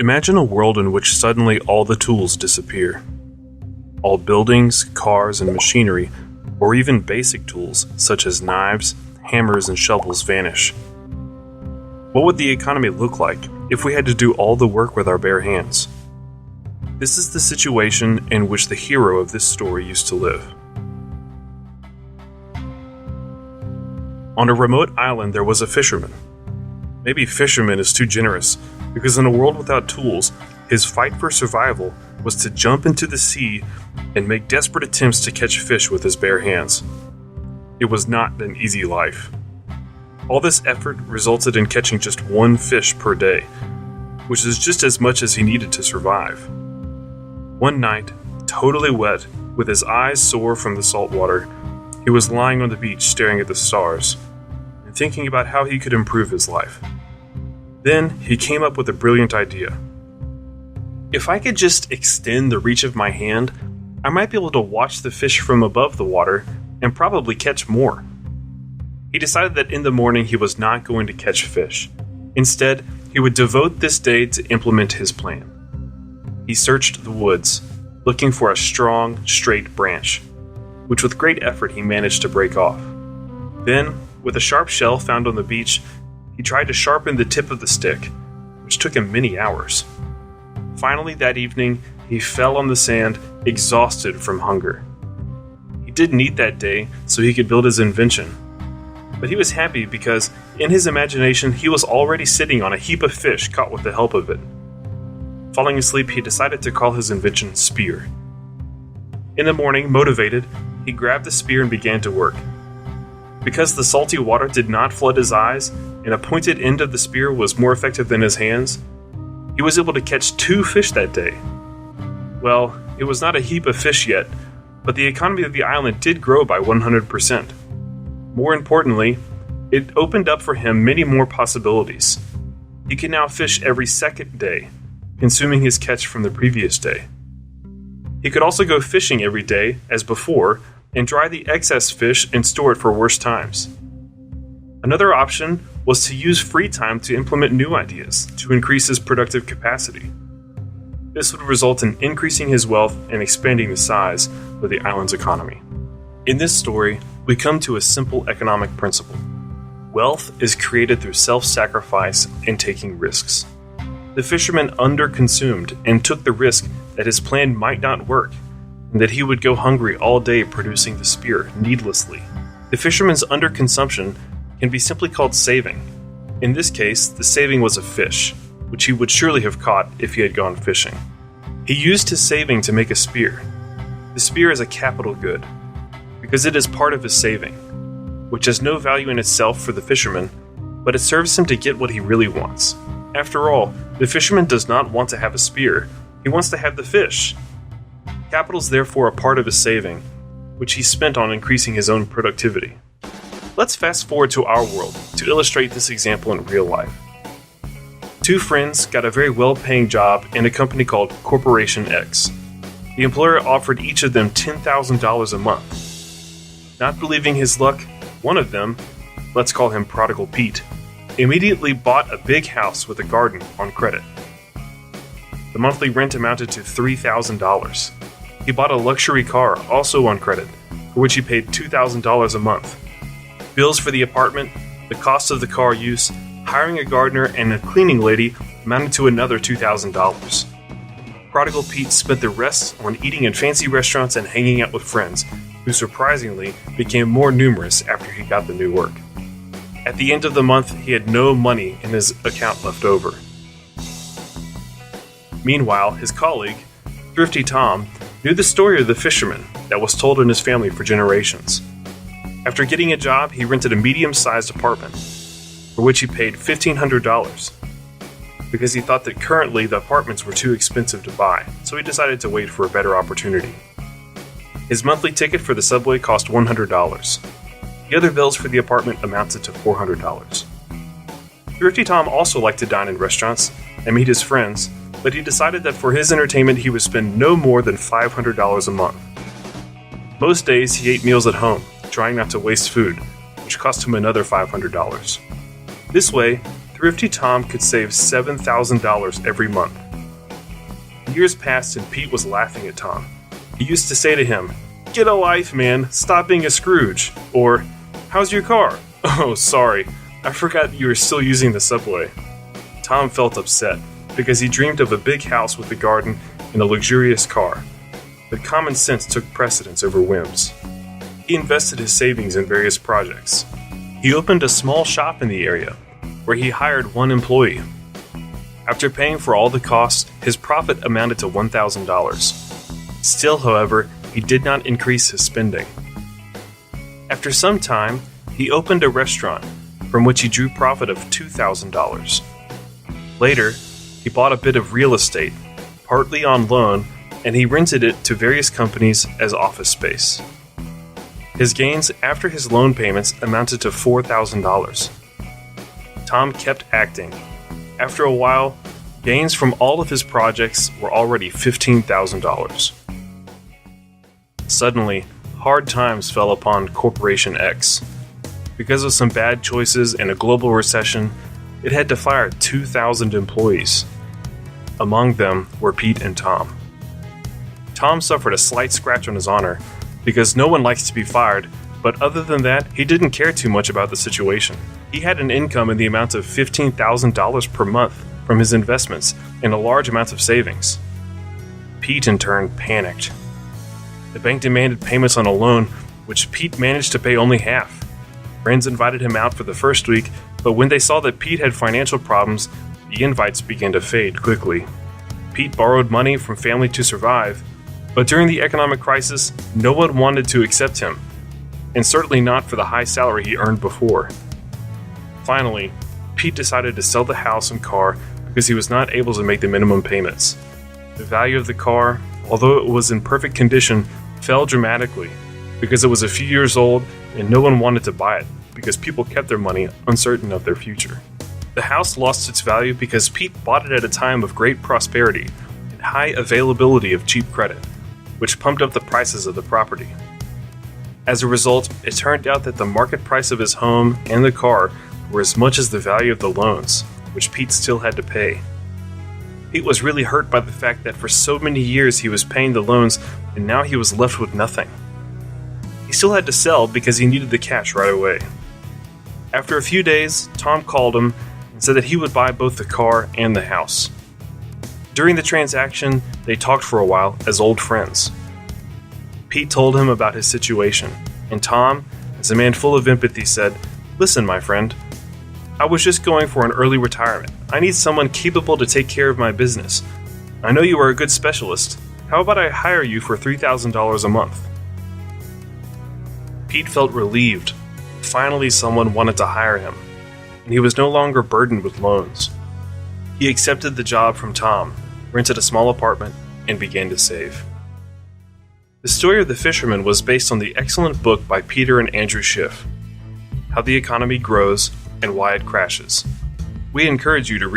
Imagine a world in which suddenly all the tools disappear. All buildings, cars, and machinery, or even basic tools such as knives, hammers, and shovels vanish. What would the economy look like if we had to do all the work with our bare hands? This is the situation in which the hero of this story used to live. On a remote island there was a fisherman. Maybe fisherman is too generous, because in a world without tools, his fight for survival was to jump into the sea and make desperate attempts to catch fish with his bare hands. It was not an easy life. All this effort resulted in catching just one fish per day, which is just as much as he needed to survive. One night, totally wet, with his eyes sore from the salt water, he was lying on the beach staring at the stars and thinking about how he could improve his life. Then he came up with a brilliant idea. If I could just extend the reach of my hand, I might be able to watch the fish from above the water and probably catch more. He decided that in the morning he was not going to catch fish. Instead, he would devote this day to implement his plan. He searched the woods, looking for a strong, straight branch, which with great effort he managed to break off. Then, with a sharp shell found on the beach, he tried to sharpen the tip of the stick, which took him many hours. Finally, that evening, he fell on the sand, exhausted from hunger. He didn't eat that day, so he could build his invention. But he was happy because, in his imagination, he was already sitting on a heap of fish caught with the help of it. Falling asleep, he decided to call his invention Spear. In the morning, motivated, he grabbed the spear and began to work. Because the salty water did not flood his eyes, and a pointed end of the spear was more effective than his hands, he was able to catch 2 fish that day. Well, it was not a heap of fish yet, but the economy of the island did grow by 100%. More importantly, it opened up for him many more possibilities. He could now fish every second day, consuming his catch from the previous day. He could also go fishing every day, as before, and dry the excess fish and store it for worse times. Another option was to use free time to implement new ideas to increase his productive capacity. This would result in increasing his wealth and expanding the size of the island's economy. In this story, we come to a simple economic principle. Wealth is created through self-sacrifice and taking risks. The fisherman underconsumed and took the risk that his plan might not work, and that he would go hungry all day producing the spear needlessly. The fisherman's underconsumption can be simply called saving. In this case, the saving was a fish, which he would surely have caught if he had gone fishing. He used his saving to make a spear. The spear is a capital good, because it is part of his saving, which has no value in itself for the fisherman, but it serves him to get what he really wants. After all, the fisherman does not want to have a spear, he wants to have the fish. Capital is therefore a part of his saving, which he spent on increasing his own productivity. Let's fast forward to our world to illustrate this example in real life. 2 friends got a very well-paying job in a company called Corporation X. The employer offered each of them $10,000 a month. Not believing his luck, one of them, let's call him Prodigal Pete, immediately bought a big house with a garden on credit. The monthly rent amounted to $3,000. He bought a luxury car, also on credit, for which he paid $2,000 a month. Bills for the apartment, the cost of the car use, hiring a gardener, and a cleaning lady amounted to another $2,000. Prodigal Pete spent the rest on eating in fancy restaurants and hanging out with friends, who surprisingly became more numerous after he got the new work. At the end of the month, he had no money in his account left over. Meanwhile, his colleague, Thrifty Tom, knew the story of the fisherman that was told in his family for generations. After getting a job, he rented a medium-sized apartment, for which he paid $1,500, because he thought that currently the apartments were too expensive to buy, so he decided to wait for a better opportunity. His monthly ticket for the subway cost $100. The other bills for the apartment amounted to $400. Thrifty Tom also liked to dine in restaurants and meet his friends, but he decided that for his entertainment he would spend no more than $500 a month. Most days he ate meals at home, trying not to waste food, which cost him another $500. This way, Thrifty Tom could save $7,000 every month, years passed and Pete was laughing at Tom. He used to say to him, "Get a life, man. Stop being a Scrooge." Or, "How's your car?" "Oh, sorry. I forgot you were still using the subway." Tom felt upset because he dreamed of a big house with a garden and a luxurious car. But common sense took precedence over whims. He invested his savings in various projects. He opened a small shop in the area, where he hired one employee. After paying for all the costs, his profit amounted to $1,000. Still, however, he did not increase his spending. After some time, he opened a restaurant, from which he drew profit of $2,000. Later, he bought a bit of real estate, partly on loan, and he rented it to various companies as office space. His gains after his loan payments amounted to $4,000. Tom kept acting. After a while, gains from all of his projects were already $15,000. Suddenly, hard times fell upon Corporation X. Because of some bad choices and a global recession, it had to fire 2,000 employees. Among them were Pete and Tom. Tom suffered a slight scratch on his honor, because no one likes to be fired, but other than that, he didn't care too much about the situation. He had an income in the amount of $15,000 per month from his investments and a large amount of savings. Pete, in turn, panicked. The bank demanded payments on a loan, which Pete managed to pay only half. Friends invited him out for the first week, but when they saw that Pete had financial problems, the invites began to fade quickly. Pete borrowed money from family to survive, but during the economic crisis, no one wanted to accept him, and certainly not for the high salary he earned before. Finally, Pete decided to sell the house and car because he was not able to make the minimum payments. The value of the car, although it was in perfect condition, fell dramatically because it was a few years old and no one wanted to buy it because people kept their money uncertain of their future. The house lost its value because Pete bought it at a time of great prosperity and high availability of cheap credit, which pumped up the prices of the property. As a result, it turned out that the market price of his home and the car were as much as the value of the loans, which Pete still had to pay. Pete was really hurt by the fact that for so many years he was paying the loans and now he was left with nothing. He still had to sell because he needed the cash right away. After a few days, Tom called him and said that he would buy both the car and the house. During the transaction, they talked for a while as old friends. Pete told him about his situation, and Tom, as a man full of empathy, said, "Listen, my friend, I was just going for an early retirement. I need someone capable to take care of my business. I know you are a good specialist. How about I hire you for $3,000 a month?" Pete felt relieved. Finally, someone wanted to hire him, and he was no longer burdened with loans. He accepted the job from Tom, rented a small apartment, and began to save. The story of the fisherman was based on the excellent book by Peter and Andrew Schiff, How the Economy Grows and Why It Crashes. We encourage you to read